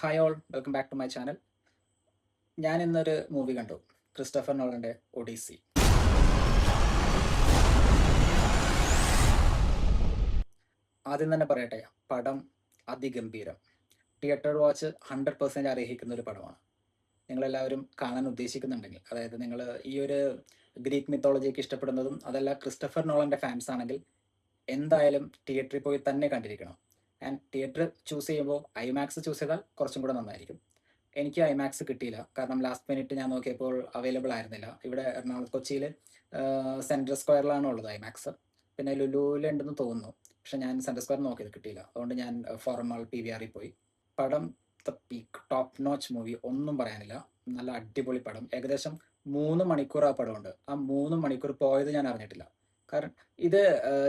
Hi all, welcome back to my channel. ഞാൻ ഇന്നൊരു movie കണ്ടു, ക്രിസ്റ്റഫർ നോളൻ്റെ ഒഡീസി. ആദ്യം തന്നെ പറയട്ടെ, പടം അതിഗംഭീരം. തിയേറ്റർ വാച്ച് 100% അർഹിക്കുന്ന ഒരു പടമാണ്. നിങ്ങളെല്ലാവരും കാണാൻ ഉദ്ദേശിക്കുന്നുണ്ടെങ്കിൽ, അതായത് നിങ്ങൾ ഈ ഒരു ഗ്രീക്ക് മിത്തോളജിയൊക്കെ ഇഷ്ടപ്പെടുന്നതും അതല്ല ക്രിസ്റ്റഫർ നോളൻ്റെ ഫാൻസ് ആണെങ്കിൽ എന്തായാലും തിയേറ്ററിൽ പോയി തന്നെ കണ്ടിരിക്കണം. ആൻഡ് തിയേറ്റർ ചൂസ് ചെയ്യുമ്പോൾ ഐമാക്സ് ചൂസ് ചെയ്താൽ കുറച്ചും കൂടെ നന്നായിരിക്കും. എനിക്ക് ഐമാക്സ് കിട്ടിയില്ല, കാരണം ലാസ്റ്റ് മിനിറ്റ് ഞാൻ നോക്കിയപ്പോൾ അവൈലബിൾ ആയിരുന്നില്ല. ഇവിടെ എറണാകുളം കൊച്ചിയിൽ സെൻട്രൽ സ്ക്വയറിലാണ് ഉള്ളത് ഐമാക്സ്. പിന്നെ ലുലുവിലുണ്ടെന്ന് തോന്നുന്നു, പക്ഷെ ഞാൻ സെൻട്രൽ സ്ക്വയർ നോക്കിയത് കിട്ടിയില്ല. അതുകൊണ്ട് ഞാൻ ഫോറമാൾ PVR പോയി. പടം the peak, top notch movie, ഒന്നും പറയാനില്ല. നല്ല അടിപൊളി പടം. ഏകദേശം 3 മണിക്കൂർ ആ പടമുണ്ട്. ആ 3 മണിക്കൂർ പോയത് ഞാൻ അറിഞ്ഞിട്ടില്ല. കാരണം ഇത്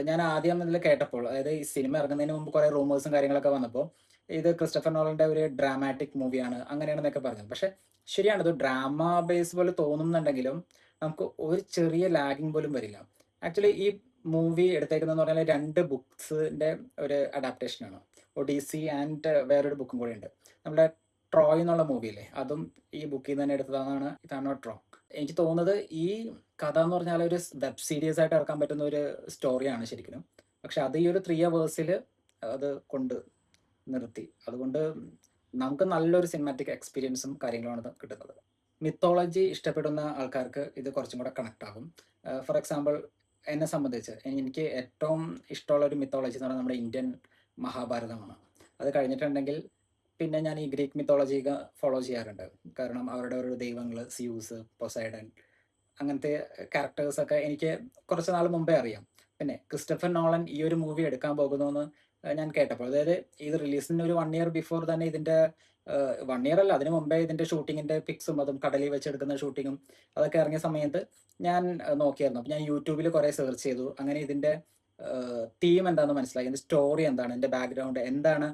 ഞാൻ ആദ്യം ഇതിൽ കേട്ടപ്പോൾ, അതായത് ഈ സിനിമ ഇറങ്ങുന്നതിന് മുമ്പ് കുറേ റൂമേഴ്സും കാര്യങ്ങളൊക്കെ വന്നപ്പോൾ ഇത് ക്രിസ്റ്റഫർ നോളന്റെ ഒരു ഡ്രാമാറ്റിക് മൂവിയാണ് അങ്ങനെയാണെന്നൊക്കെ പറഞ്ഞത്. പക്ഷെ ശരിയാണ്, ഇത് ഡ്രാമ ബേസ് പോലെ തോന്നുന്നുണ്ടെങ്കിലും നമുക്ക് ഒരു ചെറിയ ലാഗിങ് പോലും വരില്ല. ആക്ച്വലി ഈ മൂവി എടുത്തേക്കുന്നതെന്ന് പറഞ്ഞാൽ 2 ബുക്സിന്റെ ഒരു അഡാപ്റ്റേഷനാണ്. ഒഡീസി ആൻഡ് വേറൊരു ബുക്കും കൂടി ഉണ്ട്. നമ്മുടെ ട്രോയ് എന്നുള്ള മൂവിയില്ലേ, അതും ഈ ബുക്കിൽ നിന്ന് തന്നെ എടുത്തതാണ്, ഇതാണ് നോട്ട് റോങ്. എനിക്ക് തോന്നുന്നത് ഈ കഥ എന്ന് പറഞ്ഞാൽ ഒരു വെബ് സീരീസ് ആയിട്ട് ഇറക്കാൻ പറ്റുന്ന ഒരു സ്റ്റോറിയാണ് ശരിക്കും. പക്ഷെ അത് ഈ ഒരു 3 hours അത് കൊണ്ട് നിർത്തി. അതുകൊണ്ട് നമുക്ക് നല്ലൊരു സിനിമാറ്റിക് എക്സ്പീരിയൻസും കാര്യങ്ങളുമാണ് ഇത് കിട്ടുന്നത്. മിത്തോളജി ഇഷ്ടപ്പെടുന്ന ആൾക്കാർക്ക് ഇത് കുറച്ചും കൂടെ കണക്ട് ആകും. ഫോർ എക്സാമ്പിൾ, എന്നെ സംബന്ധിച്ച് എനിക്ക് ഏറ്റവും ഇഷ്ടമുള്ള ഒരു മിത്തോളജി എന്ന് പറയുന്നത് നമ്മുടെ ഇന്ത്യൻ മഹാഭാരതമാണ്. അത് കഴിഞ്ഞിട്ടുണ്ടെങ്കിൽ പിന്നെ ഞാൻ ഈ ഗ്രീക്ക് മിത്തോളജി ഫോളോ ചെയ്യാറുണ്ട്. കാരണം അവരുടെ ഓരോ ദൈവങ്ങൾ, സ്യൂസ്, പൊസൈഡൻ, അങ്ങനത്തെ ക്യാരക്ടേഴ്സൊക്കെ എനിക്ക് കുറച്ച് നാൾ മുമ്പേ അറിയാം. പിന്നെ ക്രിസ്റ്റഫർ നോളൻ ഈ ഒരു മൂവി എടുക്കാൻ പോകുന്നു എന്ന് ഞാൻ കേട്ടപ്പോൾ, അതായത് ഇത് റിലീസിന് ഒരു 1 year ബിഫോർ തന്നെ ഇതിൻ്റെ 1 year അല്ല, അതിന് മുമ്പേ ഇതിൻ്റെ ഷൂട്ടിങ്ങിൻ്റെ പിക്സും അതും കടലിൽ വെച്ചെടുക്കുന്ന ഷൂട്ടിങ്ങും അതൊക്കെ ഇറങ്ങിയ സമയത്ത് ഞാൻ നോക്കിയായിരുന്നു. അപ്പോൾ ഞാൻ യൂട്യൂബിൽ കുറേ സെർച്ച് ചെയ്തു. അങ്ങനെ ഇതിൻ്റെ തീം എന്താണെന്ന് മനസ്സിലായി, ഇതിൻ്റെ സ്റ്റോറി എന്താണ്, ഇതിൻ്റെ ബാക്ക്ഗ്രൗണ്ട് എന്താണ്,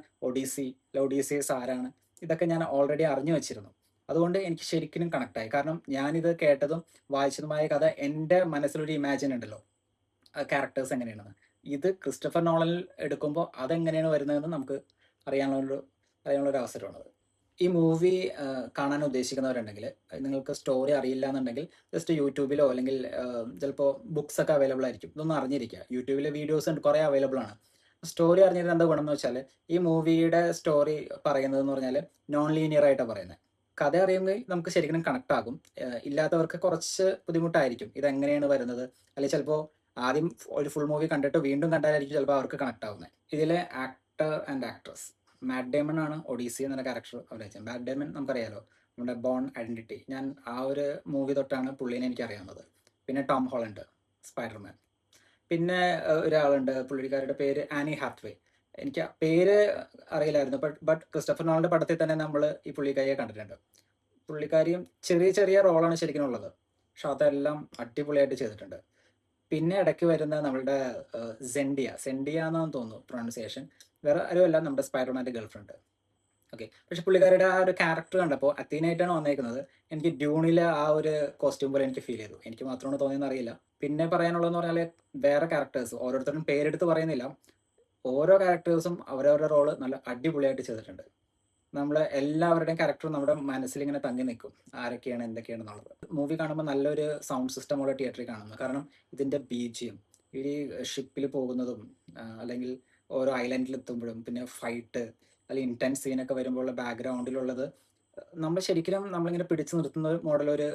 ഒഡീസിയസ് ആരാണ്, ഇതൊക്കെ ഞാൻ ഓൾറെഡി അറിഞ്ഞു വെച്ചിരുന്നു. അതുകൊണ്ട് എനിക്ക് ശരിക്കും കണക്റ്റായി. കാരണം ഞാനിത് കേട്ടതും വായിച്ചതുമായ കഥ എൻ്റെ മനസ്സിലൊരു ഇമാജിൻ ഉണ്ടല്ലോ, ക്യാരക്ടേഴ്സ് എങ്ങനെയാണെന്ന്. ഇത് ക്രിസ്റ്റഫർ നോളനിൽ എടുക്കുമ്പോൾ അതെങ്ങനെയാണ് വരുന്നതെന്ന് നമുക്ക് അറിയാനുള്ളൊരു അവസരമാണത്. ഈ മൂവി കാണാൻ ഉദ്ദേശിക്കുന്നവരുണ്ടെങ്കിൽ, നിങ്ങൾക്ക് സ്റ്റോറി അറിയില്ല എന്നുണ്ടെങ്കിൽ ജസ്റ്റ് യൂട്യൂബിലോ അല്ലെങ്കിൽ ചിലപ്പോൾ ബുക്സ് ഒക്കെ അവൈലബിൾ ആയിരിക്കും, ഇതൊന്നും അറിഞ്ഞിരിക്കുക. യൂട്യൂബിലെ വീഡിയോസ് ഉണ്ട്, കുറേ അവൈലബിൾ ആണ്. സ്റ്റോറി അറിഞ്ഞിരുന്ന എന്താ ഗുണം എന്ന് വെച്ചാൽ, ഈ മൂവിയുടെ സ്റ്റോറി പറയുന്നതെന്ന് പറഞ്ഞാൽ നോൺ ലീനിയർ ആയിട്ടാണ് പറയുന്നത്. കഥ അറിയുമെങ്കിൽ നമുക്ക് ശരിക്കും കണക്ട് ആകും. ഇല്ലാത്തവർക്ക് കുറച്ച് ബുദ്ധിമുട്ടായിരിക്കും ഇതെങ്ങനെയാണ് വരുന്നത്. അല്ലെങ്കിൽ ചിലപ്പോൾ ആദ്യം ഒരു ഫുൾ മൂവി കണ്ടിട്ട് വീണ്ടും കണ്ടാലായിരിക്കും ചിലപ്പോൾ അവർക്ക് കണക്ട് ആവുന്നത്. ഇതിലെ actor and actress, Matt Damon ആണ് ഒഡീസി എന്ന ക്യാരക്ടർ അഭിനയിച്ചത്. മാറ്റ് ഡേമൺ നമുക്കറിയാലോ, നമ്മുടെ ബോൺ ഐഡന്റിറ്റി. ഞാൻ ആ ഒരു മൂവി തൊട്ടാണ് പുള്ളീനെ എനിക്ക് അറിയാവുന്നത്. പിന്നെ ടോം ഹോളണ്ട്, സ്പൈഡർമാൻ. പിന്നെ ഒരാളുണ്ട്, പുള്ളിക്കാരുടെ പേര് ആനി ഹാത്വേ. എനിക്ക് ആ പേര് അറിയില്ലായിരുന്നു, ബട്ട് ക്രിസ്റ്റഫർ നോളന്റെ പടത്തിൽ തന്നെ നമ്മൾ ഈ പുള്ളിക്കാരിയെ കണ്ടിട്ടുണ്ട്. പുള്ളിക്കാരിയും ചെറിയ ചെറിയ റോളാണ് ശരിക്കും ഉള്ളത്, പക്ഷെ അതെല്ലാം അടിപൊളിയായിട്ട് ചെയ്തിട്ടുണ്ട്. പിന്നെ ഇടയ്ക്ക് വരുന്ന നമ്മളുടെ സെൻഡിയ എന്നാന്ന് തോന്നുന്നു പ്രൊണൗൺസിയേഷൻ, വേറെ ആരുമല്ല, നമ്മുടെ സ്പൈഡർമാൻ്റെ ഗേൾഫ്രണ്ട്. ഓക്കെ, പക്ഷെ പുള്ളിക്കാരുടെ ആ ഒരു ക്യാരക്ടർ കണ്ടപ്പോൾ അത്തീനായിട്ടാണ് വന്നേക്കുന്നത്. എനിക്ക് ഡ്യൂണിലെ ആ ഒരു കോസ്റ്റ്യൂം പോലെ എനിക്ക് ഫീൽ ചെയ്തു. എനിക്ക് മാത്രമാണ് തോന്നിയെന്ന് അറിയില്ല. പിന്നെ പറയാനുള്ളതെന്ന് പറഞ്ഞാൽ വേറെ ക്യാരക്ടേഴ്സ്, ഓരോരുത്തരും പേരെടുത്ത് പറയുന്നില്ല, ഓരോ ക്യാരക്ടേഴ്സും അവരവരുടെ റോള് നല്ല അടിപൊളിയായിട്ട് ചെയ്തിട്ടുണ്ട്. നമ്മളെ എല്ലാവരുടെയും ക്യാരക്ടറും നമ്മുടെ മനസ്സിൽ ഇങ്ങനെ തങ്ങി നിൽക്കും, ആരൊക്കെയാണ് എന്തൊക്കെയാണെന്നുള്ളത്. മൂവി കാണുമ്പോൾ നല്ലൊരു സൗണ്ട് സിസ്റ്റമുള്ള തിയേറ്ററിൽ കാണുന്നത്. കാരണം ഇതിൻ്റെ BGM, ഈ ഷിപ്പിൽ പോകുന്നതും അല്ലെങ്കിൽ ഓരോ ഐലൻഡിൽ എത്തുമ്പോഴും, പിന്നെ ഫൈറ്റ് അല്ലെങ്കിൽ ഇൻറ്റൻസ് സീനൊക്കെ വരുമ്പോഴുള്ള ബാക്ക്ഗ്രൗണ്ടിലുള്ളത് നമ്മൾ ശരിക്കും നമ്മളിങ്ങനെ പിടിച്ചു നിർത്തുന്ന മോഡൽ ഒരു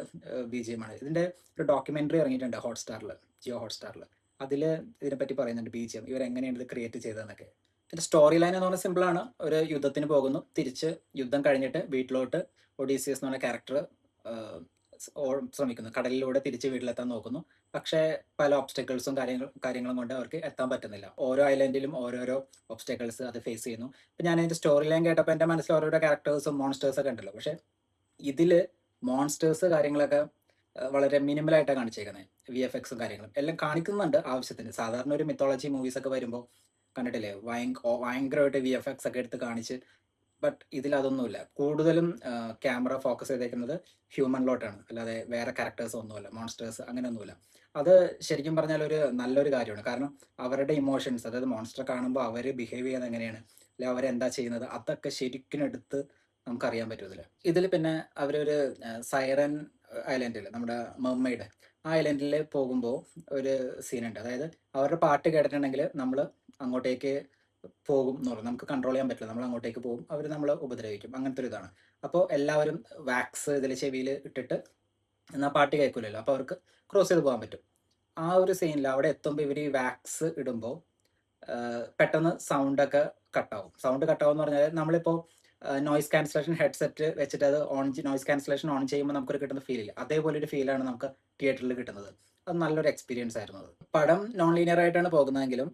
BGM ആണ്. ഇതിൻ്റെ ഒരു ഡോക്യുമെൻ്ററി ഇറങ്ങിയിട്ടുണ്ട് ജിയോ ഹോട്ട്സ്റ്റാറിൽ. അതിൽ ഇതിനെപ്പറ്റി പറയുന്നുണ്ട്, BGM ഇവരെങ്ങനെയാണ് ഇത് ക്രിയേറ്റ് ചെയ്തതെന്നൊക്കെ. ഇതിൻ്റെ സ്റ്റോറി ലൈൻ എന്ന് പറഞ്ഞാൽ സിമ്പിളാണ്. ഒരു യുദ്ധത്തിന് പോകുന്നു, തിരിച്ച് യുദ്ധം കഴിഞ്ഞിട്ട് വീട്ടിലോട്ട് ഒഡീസിയസ് എന്ന് പറഞ്ഞ ക്യാരക്ടർ ശ്രമിക്കുന്നു, കടലിലൂടെ തിരിച്ച് വീട്ടിലെത്താൻ നോക്കുന്നു. പക്ഷേ പല ഒബ്സ്റ്റക്കിൾസും കാര്യങ്ങളും കൊണ്ട് അവർക്ക് എത്താൻ പറ്റുന്നില്ല. ഓരോ ഐലൻഡിലും ഓരോരോ ഒബ്സ്റ്റക്കിൾസ് അത് ഫേസ് ചെയ്യുന്നു. ഇപ്പം ഞാൻ അതിൻ്റെ സ്റ്റോറി ലൈൻ കേട്ടപ്പോൾ എൻ്റെ മനസ്സിൽ ഓരോരോ ക്യാരക്ടേഴ്സും മോൺസ്റ്റേഴ്സൊക്കെ ഉണ്ടല്ലോ, പക്ഷേ ഇതിൽ മോൺസ്റ്റേഴ്സ് കാര്യങ്ങളൊക്കെ വളരെ മിനിമലായിട്ടാണ് കാണിച്ചേക്കുന്നത്. VFXും കാര്യങ്ങളും എല്ലാം കാണിക്കുന്നുണ്ട് ആവശ്യത്തിന്. സാധാരണ ഒരു മിത്തോളജി മൂവീസൊക്കെ വരുമ്പോൾ കണ്ടിട്ടില്ലേ, ഭയങ്കരമായിട്ട് VFX ഒക്കെ എടുത്ത് കാണിച്ച്. ബട്ട് ഇതിലതൊന്നുമില്ല. കൂടുതലും ക്യാമറ ഫോക്കസ് ചെയ്തേക്കുന്നത് ഹ്യൂമനിലോട്ടാണ്, അല്ലാതെ വേറെ ക്യാരക്ടേഴ്സ് ഒന്നുമല്ല, മോൺസ്റ്റേഴ്സ് അങ്ങനെയൊന്നുമില്ല. അത് ശരിക്കും പറഞ്ഞാൽ ഒരു നല്ലൊരു കാര്യമാണ്. കാരണം അവരുടെ ഇമോഷൻസ്, അതായത് മോൺസ്റ്റർ കാണുമ്പോൾ അവർ ബിഹേവ് ചെയ്യുന്നത് എങ്ങനെയാണ്, അല്ലെങ്കിൽ അവരെന്താ ചെയ്യുന്നത്, അതൊക്കെ ശരിക്കും എടുത്ത് നമുക്കറിയാൻ പറ്റും ഇതിൽ പിന്നെ അവരൊരു സൈറൻ ഐലൻഡിൽ നമ്മുടെ മെർമെയ്ഡ് ആ ഐലൻഡിൽ പോകുമ്പോൾ ഒരു സീനുണ്ട്. അതായത് അവരുടെ പാട്ട് കേട്ടിട്ടുണ്ടെങ്കിൽ നമ്മൾ അങ്ങോട്ടേക്ക് പോകും എന്ന് പറയും. നമുക്ക് കൺട്രോൾ ചെയ്യാൻ പറ്റില്ല. നമ്മൾ അങ്ങോട്ടേക്ക് പോകും, അവർ നമ്മളെ ഉപദ്രവിക്കും. അങ്ങനത്തെ ഒരു ഇതാണ്. അപ്പോൾ എല്ലാവരും വാക്സ് ഇതിൽ ചെവിയിൽ ഇട്ടിട്ട് എന്നാൽ പാട്ട് കേൾക്കില്ലല്ലോ, അപ്പോൾ അവർക്ക് ക്രോസ് ചെയ്ത് പോകാൻ പറ്റും. ആ ഒരു സീനിൽ അവിടെ എത്തുമ്പോൾ ഇവർ ഈ വാക്സ് ഇടുമ്പോൾ പെട്ടെന്ന് സൗണ്ടൊക്കെ കട്ടാവും. സൗണ്ട് കട്ടാവും എന്ന് പറഞ്ഞാൽ നമ്മളിപ്പോൾ നോയ്സ് ക്യാൻസലേഷൻ ഹെഡ്സെറ്റ് വെച്ചിട്ട് അത് നോയ്സ് ക്യാൻസലേഷൻ ഓൺ ചെയ്യുമ്പോൾ നമുക്കൊരു കിട്ടുന്ന ഫീൽ ഇല്ല, അതേപോലെ ഒരു ഫീലാണ് നമുക്ക് തിയേറ്ററിൽ കിട്ടുന്നത്. അത് നല്ലൊരു എക്സ്പീരിയൻസ് ആയിരുന്നു അത്. പടം നോൺ ലീനിയർ ആയിട്ടാണ് പോകുന്നതെങ്കിലും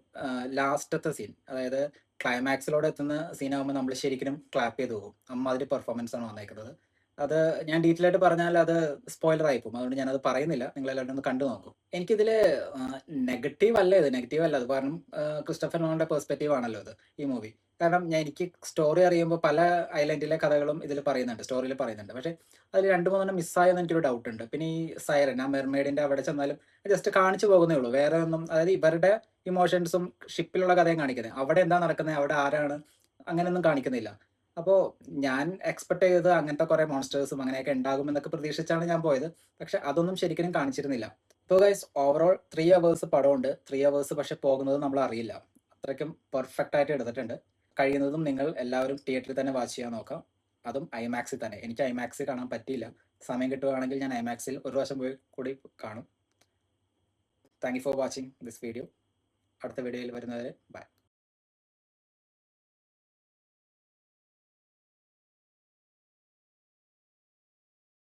ലാസ്റ്റത്തെ സീൻ, അതായത് ക്ലൈമാക്സിലോടെ എത്തുന്ന സീനാകുമ്പോൾ നമ്മൾ ശരിക്കും ക്ലാപ്പ് ചെയ്ത് പോകും. അമ്മാതിരി പെർഫോമൻസ് ആണ് വന്നേക്കുന്നത്. അത് ഞാൻ ഡീറ്റെയിൽ ആയിട്ട് പറഞ്ഞാൽ അത് സ്പോയിലർ ആയി പോകും, അതുകൊണ്ട് ഞാനത് പറയുന്നില്ല. നിങ്ങളെല്ലാവരും ഒന്ന് കണ്ടു നോക്കും. എനിക്കിതിൽ നെഗറ്റീവ് അല്ല, അത് കാരണം ക്രിസ്റ്റഫർ നോളന്റെ പെർസ്പെക്റ്റീവ് ആണല്ലോ ഇത്, ഈ മൂവി. കാരണം എനിക്ക് സ്റ്റോറി അറിയുമ്പോൾ പല ഐലൻഡിലെ കഥകളും ഇതിൽ പറയുന്നുണ്ട്, സ്റ്റോറിയിൽ പറയുന്നുണ്ട്. പക്ഷേ അതിൽ 2-3 മിസ്സായെന്ന് എനിക്കൊരു ഡൗട്ട് ഉണ്ട്. പിന്നെ ഈ സൈറൻ, ആ മെർമെയ്ഡിന്റെ അവിടെ ചെന്നാലും ജസ്റ്റ് കാണിച്ചു പോകുന്നേ ഉള്ളൂ, വേറെ ഒന്നും. അതായത് ഇവരുടെ ഇമോഷൻസും ഷിപ്പിലുള്ള കഥയും കാണിക്കുന്നത്, അവിടെ എന്താ നടക്കുന്നത്, അവിടെ ആരാണ്, അങ്ങനെയൊന്നും കാണിക്കുന്നില്ല. അപ്പോൾ ഞാൻ എക്സ്പെക്ട് ചെയ്തത് അങ്ങനത്തെ കുറേ മോൺസ്റ്റേഴ്സും അങ്ങനെയൊക്കെ ഉണ്ടാകുമെന്നൊക്കെ പ്രതീക്ഷിച്ചാണ് ഞാൻ പോയത്. പക്ഷെ അതൊന്നും ശരിക്കും കാണിച്ചിരുന്നില്ല. ഇപ്പോൾ ഗൈസ് ഓവറോൾ 3 അവേഴ്സ് പടമുണ്ട്. 3 അവേഴ്സ് പക്ഷെ പോകുന്നത് നമ്മൾ അറിയില്ല. അത്രയ്ക്കും പെർഫെക്റ്റ് ആയിട്ട് എടുത്തിട്ടുണ്ട്. കഴിയുന്നതും നിങ്ങൾ എല്ലാവരും തിയേറ്ററിൽ തന്നെ വാച്ച് ചെയ്യാൻ നോക്കാം, അതും ഐമാക്സിൽ തന്നെ. എനിക്ക് ഐമാക്സിൽ കാണാൻ പറ്റിയില്ല. സമയം കിട്ടുകയാണെങ്കിൽ ഞാൻ ഐമാക്സിൽ ഒരു പ്രാവശ്യം പോയി കൂടി കാണും. Thank you for watching this video. അടുത്ത വീഡിയോയിൽ വരുന്നവരെ ബൈ.